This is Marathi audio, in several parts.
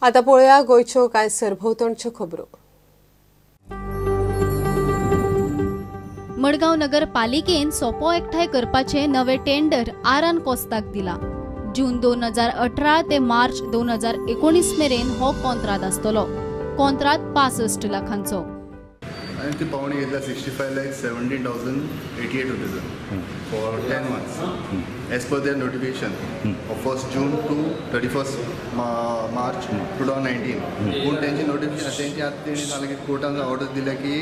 आता पळोवया गोंयच्यो कांय सरभोंवतणच्यो खबरो। मडगांव नगरपालिकेन सोपो एकठांय करपाचे नवे टेंडर आरान कोस्ताक दिला। जून 2018 ते मार्च 2019 मेरेन हो कॉन्ट्राक्ट आसतलो। Contract 65 लाखांचो। And the pound is 65,17,088 rupees for 10 months. As per their notification of 1st June to 31st March 2019. पण त्यांची नोटिफिकेशन त्यांची आता त्यांनी सांगले की कोर्टान ऑर्डर दिल्या की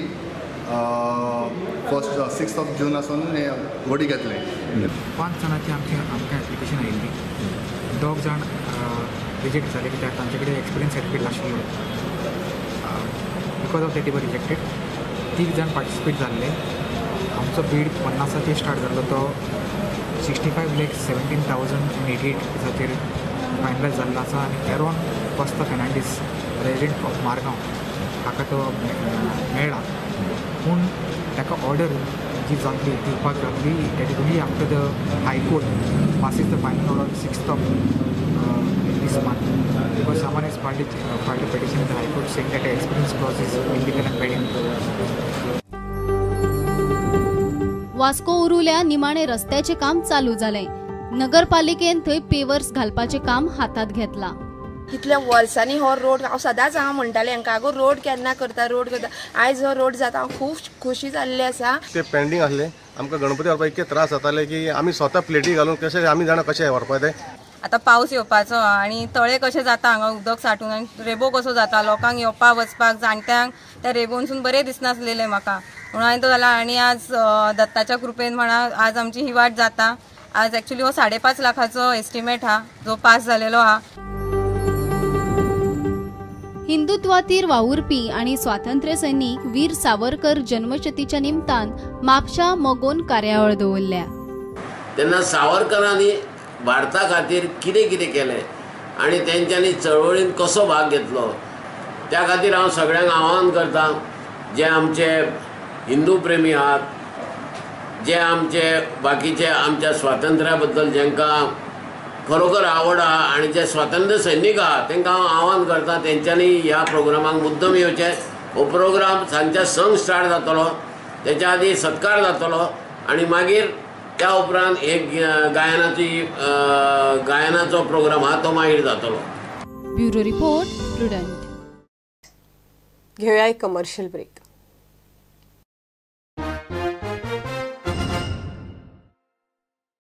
6th of June आसून वडी घेतले। 5 जाणांची आमकां एप्लिकेशन आयिल्ली, 2 जाण रिजेक्ट जाले कित्याक तांचे कडेन एक्सपिरियन्स सर्टिफिकेट नाशिल्लो। बिकॉज ऑफ दॅट वर रिजेक्टेड। 3 जाण पार्टिसिपेट जाल्ले। आमचो बीड 50 स्टार्ट जाल्लो तो 65,17,088 दिसाचेर फायनलायज जाल्लो आसा। आनी Aaron Costa Fernandes resident of Margao हाका तो मेळ्ळा, पूण ताका ऑर्डर जी जाल्ली दिवपाक जाल्ली that is only after the high court passes the final order on 6th of this month, because someone has filed a petition in the High Court saying that the experience clause is illegal and pending. Vasco उरुल्या निमाणे रस्त्याचे काम चालू जाले। नगरपालिकेन थंय पेवर्स घालपाचे काम हातात घेतला। कितल्या वर्सांनी हो रोड हांव सदांच हांगा म्हणटालें हांकां गो रोड केन्ना करता रोड करता। आयज हो रोड जाता हांव खूब खोशी जाल्ली आसा। ते पेंडिंग आसले, आमकां गणपती व्हरपाक इतके त्रास जाताले की आमी स्वता प्लेटी घालून कशे आमी जाणा कशे व्हरपा ते। आता पावस येवपाचो आनी तळे कशे जाता हांगा उदक साठून आनी रेबो कसो जाता, लोकांक येवपाक वचपाक जाणट्यांक त्या रेबोनसून बरें दिसनासलेलें म्हाका। म्हणून हांवें तो जाला आनी आज दत्ताच्या कृपेन म्हणा आज आमची ही वाट जाता। आज एक्चुअली हो 5.5 लाखाचो एस्टिमेट हा जो पास जालेलो हा। हिंदुत्वातीर वावुरपी आणि स्वातंत्र्य सैनिक वीर सावरकर जन्मशतीच्या निमतान म्हापशा मोगोन कार्यावळ दवरल्या। तेन्ना सावरकरांनी भारता खातीर कितें कितें केलें आनी तेंच्यांनी चळवळींत कसो भाग घेतलो त्या खातीर हांव सगळ्यांक आवाहन करता, जे आमचे हिंदू प्रेमी आहात, जे आमचे बाकीचे आमच्या स्वातंत्र्या बद्दल जेंकां खरोखर आवड आहा आनी जे स्वातंत्र्य सैनीक आहात तांकां हांव आवाहन करता तेंच्यांनी ह्या प्रोग्रामाक मुद्दम येवचें। हो प्रोग्राम सांजच्या संक स्टार्ट जातलो, तेच्या आदी सत्कार जातलो आनी मागीर त्या उपरांत एक गायनाचो प्रोग्राम हा तो मागीर जातलो। Bureau report prudent. घेऊया एक कमर्शियल ब्रेक।